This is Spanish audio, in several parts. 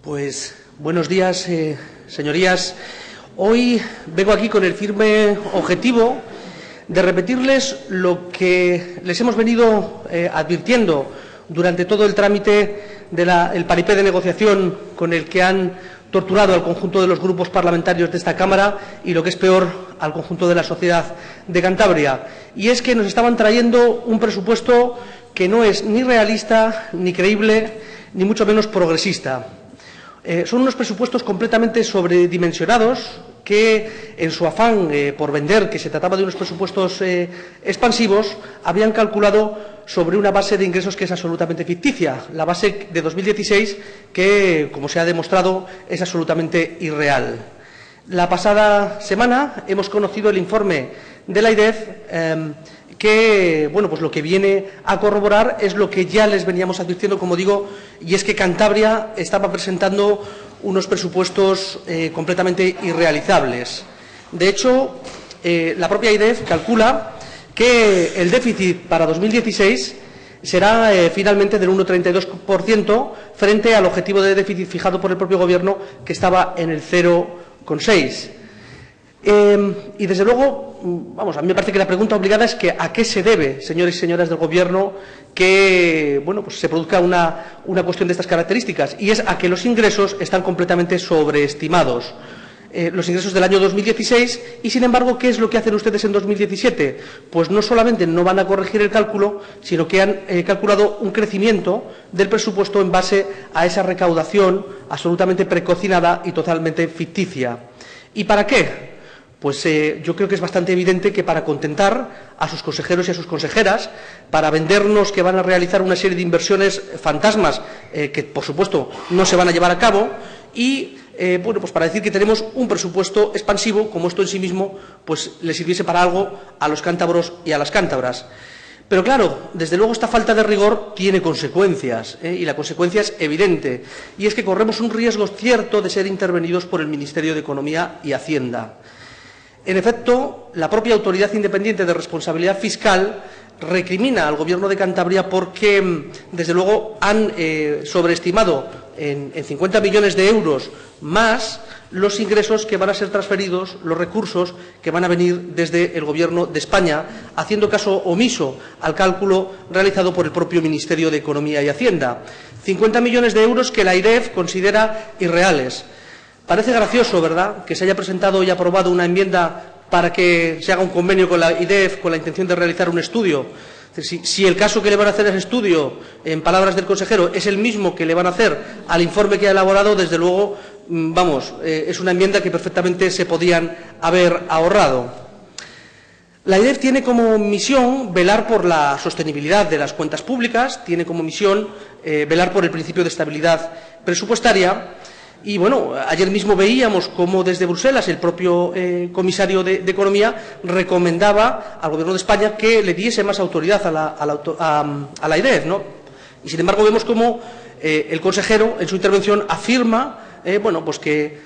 Pues buenos días, señorías. Hoy vengo aquí con el firme objetivo de repetirles lo que les hemos venido advirtiendo durante todo el trámite del paripé de negociación con el que han torturado al conjunto de los grupos parlamentarios de esta Cámara y, lo que es peor, al conjunto de la sociedad de Cantabria. Y es que nos estaban trayendo un presupuesto que no es ni realista, ni creíble, ni mucho menos progresista. Son unos presupuestos completamente sobredimensionados que, en su afán por vender que se trataba de unos presupuestos expansivos, habían calculado sobre una base de ingresos que es absolutamente ficticia, la base de 2016, que, como se ha demostrado, es absolutamente irreal. La pasada semana hemos conocido el informe de la AIREF que, bueno, pues lo que viene a corroborar es lo que ya les veníamos advirtiendo, como digo, y es que Cantabria estaba presentando unos presupuestos completamente irrealizables. De hecho, la propia AIREF calcula que el déficit para 2016 será finalmente del 1,32% frente al objetivo de déficit fijado por el propio Gobierno, que estaba en el 0,6%. Y, desde luego, vamos, a mí me parece que la pregunta obligada es que a qué se debe, señores y señoras del Gobierno, que bueno, pues se produzca una cuestión de estas características, y es a que los ingresos están completamente sobreestimados. Los ingresos del año 2016 y, sin embargo, ¿qué es lo que hacen ustedes en 2017? Pues no solamente no van a corregir el cálculo, sino que han calculado un crecimiento del presupuesto en base a esa recaudación absolutamente precocinada y totalmente ficticia. ¿Y para qué? Pues yo creo que es bastante evidente que para contentar a sus consejeros y a sus consejeras, para vendernos que van a realizar una serie de inversiones fantasmas que, por supuesto, no se van a llevar a cabo, y bueno, pues para decir que tenemos un presupuesto expansivo, como esto en sí mismo pues le sirviese para algo a los cántabros y a las cántabras. Pero claro, desde luego esta falta de rigor tiene consecuencias, y la consecuencia es evidente, y es que corremos un riesgo cierto de ser intervenidos por el Ministerio de Economía y Hacienda. En efecto, la propia Autoridad Independiente de Responsabilidad Fiscal recrimina al Gobierno de Cantabria porque, desde luego, han sobreestimado en 50 millones de euros más los ingresos que van a ser transferidos, los recursos que van a venir desde el Gobierno de España, haciendo caso omiso al cálculo realizado por el propio Ministerio de Economía y Hacienda. 50 millones de euros que la AIREF considera irreales. Parece gracioso, ¿verdad?, que se haya presentado y aprobado una enmienda para que se haga un convenio con la AIREF con la intención de realizar un estudio. Si el caso que le van a hacer a ese estudio, en palabras del consejero, es el mismo que le van a hacer al informe que ha elaborado, desde luego, vamos, es una enmienda que perfectamente se podían haber ahorrado. La AIREF tiene como misión velar por la sostenibilidad de las cuentas públicas, tiene como misión velar por el principio de estabilidad presupuestaria. Y, bueno, ayer mismo veíamos cómo desde Bruselas el propio comisario de Economía recomendaba al Gobierno de España que le diese más autoridad a la AIREF, ¿no? Y, sin embargo, vemos cómo el consejero en su intervención afirma bueno, pues que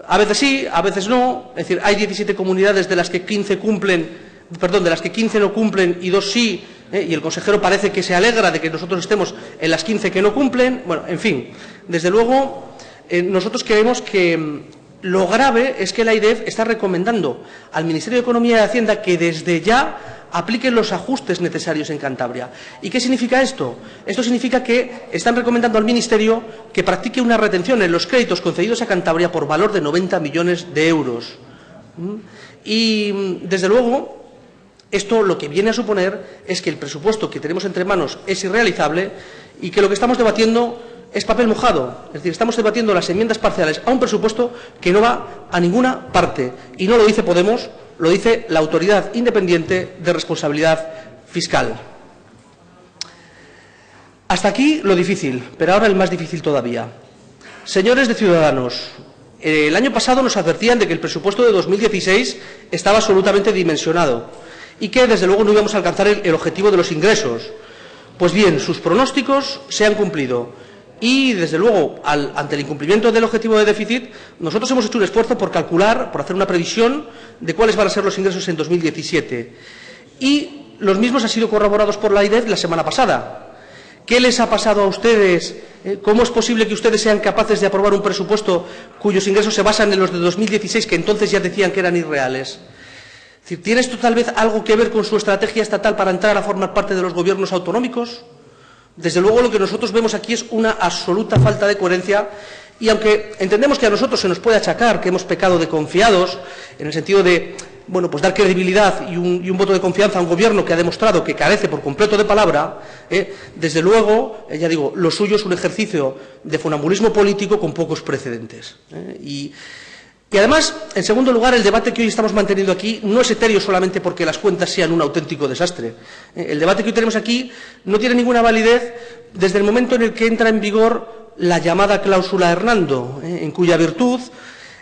a veces sí, a veces no. Es decir, hay 17 comunidades de las que 15 no cumplen y 2 sí, y el consejero parece que se alegra de que nosotros estemos en las 15 que no cumplen. Bueno, en fin, desde luego, nosotros creemos que lo grave es que la AIREF está recomendando al Ministerio de Economía y Hacienda que desde ya apliquen los ajustes necesarios en Cantabria. ¿Y qué significa esto? Esto significa que están recomendando al Ministerio que practique una retención en los créditos concedidos a Cantabria por valor de 90 millones de euros. Y, desde luego, esto lo que viene a suponer es que el presupuesto que tenemos entre manos es irrealizable y que lo que estamos debatiendo es papel mojado. Es decir, estamos debatiendo las enmiendas parciales a un presupuesto que no va a ninguna parte. Y no lo dice Podemos, lo dice la Autoridad Independiente de Responsabilidad Fiscal. Hasta aquí lo difícil, pero ahora el más difícil todavía. Señores de Ciudadanos, el año pasado nos advertían de que el presupuesto de 2016 estaba absolutamente dimensionado y que, desde luego, no íbamos a alcanzar el objetivo de los ingresos. Pues bien, sus pronósticos se han cumplido. Y, desde luego, ante el incumplimiento del objetivo de déficit, nosotros hemos hecho un esfuerzo por calcular, por hacer una previsión de cuáles van a ser los ingresos en 2017. Y los mismos han sido corroborados por la AIREF la semana pasada. ¿Qué les ha pasado a ustedes ¿Cómo es posible que ustedes sean capaces de aprobar un presupuesto cuyos ingresos se basan en los de 2016, que entonces ya decían que eran irreales? Es decir, ¿tiene esto tal vez algo que ver con su estrategia estatal para entrar a formar parte de los gobiernos autonómicos? Desde luego, lo que nosotros vemos aquí es una absoluta falta de coherencia. Y aunque entendemos que a nosotros se nos puede achacar que hemos pecado de confiados, en el sentido de, bueno, pues dar credibilidad y un voto de confianza a un gobierno que ha demostrado que carece por completo de palabra, desde luego, ya digo, lo suyo es un ejercicio de funambulismo político con pocos precedentes. Y además, en segundo lugar, el debate que hoy estamos manteniendo aquí no es etéreo solamente porque las cuentas sean un auténtico desastre. El debate que hoy tenemos aquí no tiene ninguna validez desde el momento en el que entra en vigor la llamada cláusula Hernando, en cuya virtud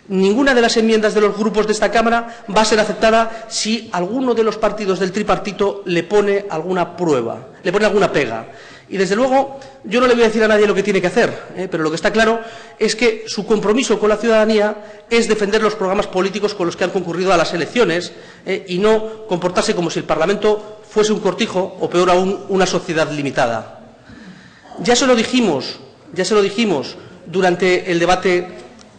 ninguna de las enmiendas de los grupos de esta Cámara va a ser aceptada si alguno de los partidos del tripartito le pone alguna prueba, le pone alguna pega. Y, desde luego, yo no le voy a decir a nadie lo que tiene que hacer, pero lo que está claro es que su compromiso con la ciudadanía es defender los programas políticos con los que han concurrido a las elecciones y no comportarse como si el Parlamento fuese un cortijo o, peor aún, una sociedad limitada. Ya se lo dijimos durante el debate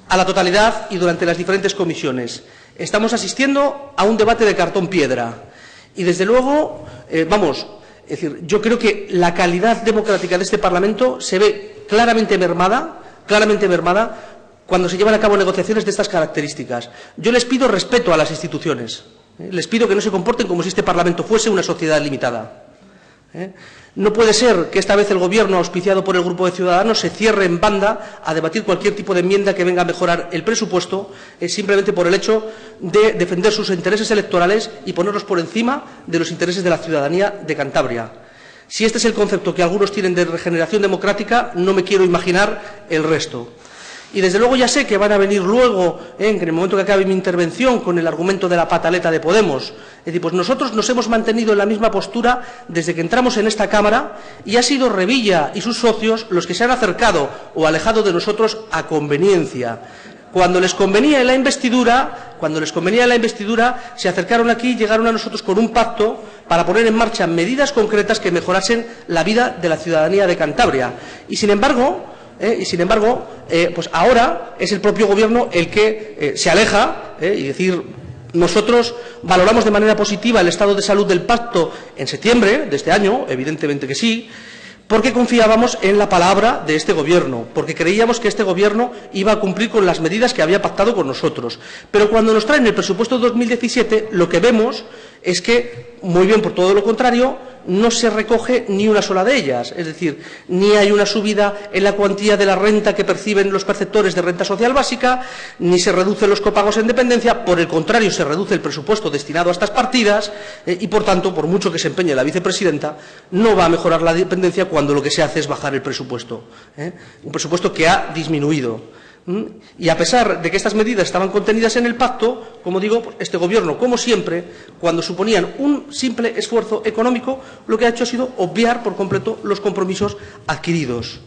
a la totalidad y durante las diferentes comisiones. Estamos asistiendo a un debate de cartón piedra. Y, desde luego, es decir, yo creo que la calidad democrática de este Parlamento se ve claramente mermada cuando se llevan a cabo negociaciones de estas características. Yo les pido respeto a las instituciones. Les pido que no se comporten como si este Parlamento fuese una sociedad limitada. No puede ser que esta vez el Gobierno, auspiciado por el Grupo de Ciudadanos, se cierre en banda a debatir cualquier tipo de enmienda que venga a mejorar el presupuesto simplemente por el hecho de defender sus intereses electorales y ponerlos por encima de los intereses de la ciudadanía de Cantabria. Si este es el concepto que algunos tienen de regeneración democrática, no me quiero imaginar el resto. Y, desde luego, ya sé que van a venir luego, en el momento que acabe mi intervención, con el argumento de la pataleta de Podemos. Es decir, pues nosotros nos hemos mantenido en la misma postura desde que entramos en esta Cámara y ha sido Revilla y sus socios los que se han acercado o alejado de nosotros a conveniencia. Cuando les convenía en la investidura, se acercaron aquí y llegaron a nosotros con un pacto para poner en marcha medidas concretas que mejorasen la vida de la ciudadanía de Cantabria. Y, sin embargo, pues ahora es el propio Gobierno el que se aleja y decir, nosotros valoramos de manera positiva el estado de salud del pacto en septiembre de este año, evidentemente que sí, porque confiábamos en la palabra de este Gobierno, porque creíamos que este Gobierno iba a cumplir con las medidas que había pactado con nosotros. Pero cuando nos traen el presupuesto de 2017, lo que vemos es que, muy bien por todo lo contrario, no se recoge ni una sola de ellas. Es decir, ni hay una subida en la cuantía de la renta que perciben los perceptores de renta social básica, ni se reducen los copagos en dependencia. Por el contrario, se reduce el presupuesto destinado a estas partidas y, por tanto, por mucho que se empeñe la vicepresidenta, no va a mejorar la dependencia cuando lo que se hace es bajar el presupuesto. Un presupuesto que ha disminuido. Y, a pesar de que estas medidas estaban contenidas en el pacto, como digo, este Gobierno, como siempre, cuando suponían un simple esfuerzo económico, lo que ha hecho ha sido obviar por completo los compromisos adquiridos.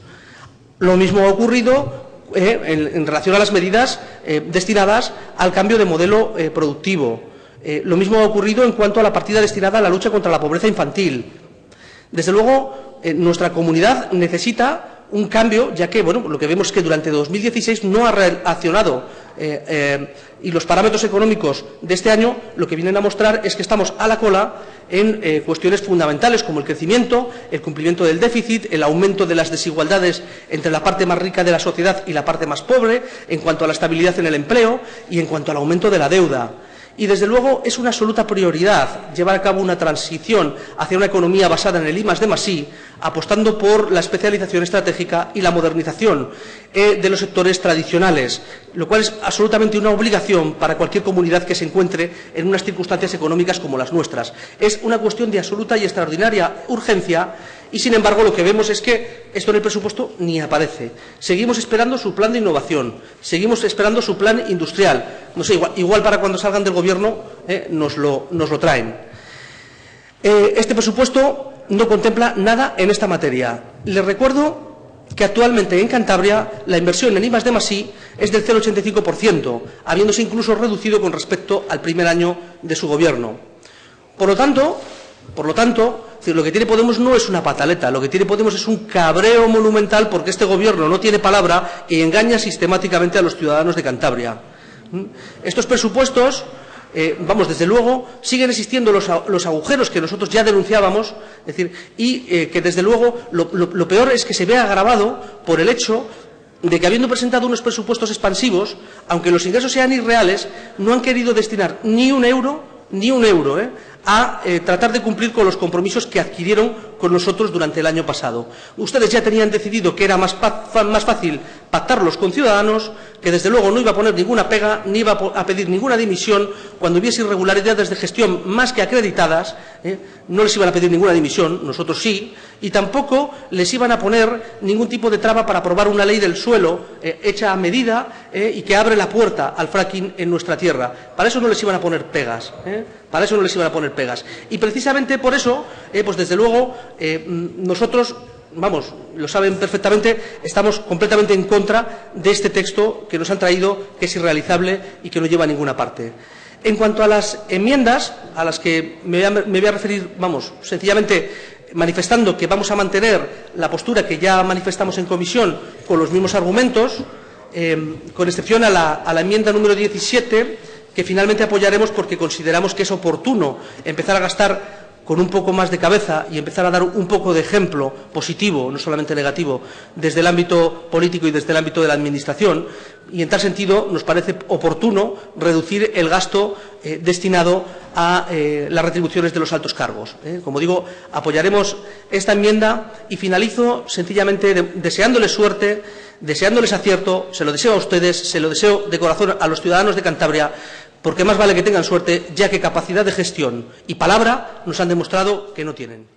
Lo mismo ha ocurrido en relación a las medidas destinadas al cambio de modelo productivo. Lo mismo ha ocurrido en cuanto a la partida destinada a la lucha contra la pobreza infantil. Desde luego, nuestra comunidad necesita un cambio, ya que, bueno, lo que vemos es que durante 2016 no ha reaccionado y los parámetros económicos de este año lo que vienen a mostrar es que estamos a la cola en cuestiones fundamentales como el crecimiento, el cumplimiento del déficit, el aumento de las desigualdades entre la parte más rica de la sociedad y la parte más pobre, en cuanto a la estabilidad en el empleo y en cuanto al aumento de la deuda. Y, desde luego, es una absoluta prioridad llevar a cabo una transición hacia una economía basada en el I+D+I, apostando por la especialización estratégica y la modernización de los sectores tradicionales, lo cual es absolutamente una obligación para cualquier comunidad que se encuentre en unas circunstancias económicas como las nuestras. Es una cuestión de absoluta y extraordinaria urgencia y, sin embargo, lo que vemos es que esto en el presupuesto ni aparece. Seguimos esperando su plan de innovación, seguimos esperando su plan industrial. No sé, igual para cuando salgan del Gobierno nos lo traen. Este presupuesto no contempla nada en esta materia. Les recuerdo que actualmente en Cantabria la inversión en I+D+I es del 0,85%, habiéndose incluso reducido con respecto al primer año de su Gobierno. Por lo tanto, es decir, lo que tiene Podemos no es una pataleta, lo que tiene Podemos es un cabreo monumental porque este Gobierno no tiene palabra y engaña sistemáticamente a los ciudadanos de Cantabria. Estos presupuestos, desde luego, siguen existiendo los agujeros que nosotros ya denunciábamos, es decir, y que desde luego lo peor es que se vea agravado por el hecho de que, habiendo presentado unos presupuestos expansivos, aunque los ingresos sean irreales, no han querido destinar ni un euro, a tratar de cumplir con los compromisos que adquirieron con nosotros durante el año pasado. Ustedes ya tenían decidido que era más fácil pactarlos con Ciudadanos, que desde luego no iba a poner ninguna pega, ni iba a pedir ninguna dimisión cuando hubiese irregularidades de gestión más que acreditadas. No les iban a pedir ninguna dimisión, nosotros sí, y tampoco les iban a poner ningún tipo de traba para aprobar una ley del suelo hecha a medida y que abre la puerta al fracking en nuestra tierra. Para eso no les iban a poner pegas. Para eso no les iban a poner pegas. Y precisamente por eso, desde luego, nosotros, lo saben perfectamente, estamos completamente en contra de este texto que nos han traído, que es irrealizable y que no lleva a ninguna parte. En cuanto a las enmiendas, a las que me voy a referir, sencillamente manifestando que vamos a mantener la postura que ya manifestamos en comisión con los mismos argumentos, con excepción a la enmienda número 17, que finalmente apoyaremos porque consideramos que es oportuno empezar a gastar con un poco más de cabeza y empezar a dar un poco de ejemplo positivo, no solamente negativo, desde el ámbito político y desde el ámbito de la Administración, y en tal sentido nos parece oportuno reducir el gasto destinado a las retribuciones de los altos cargos. Como digo, apoyaremos esta enmienda y finalizo sencillamente deseándoles suerte, deseándoles acierto. Se lo deseo a ustedes, se lo deseo de corazón a los ciudadanos de Cantabria, porque más vale que tengan suerte, ya que capacidad de gestión y palabra nos han demostrado que no tienen.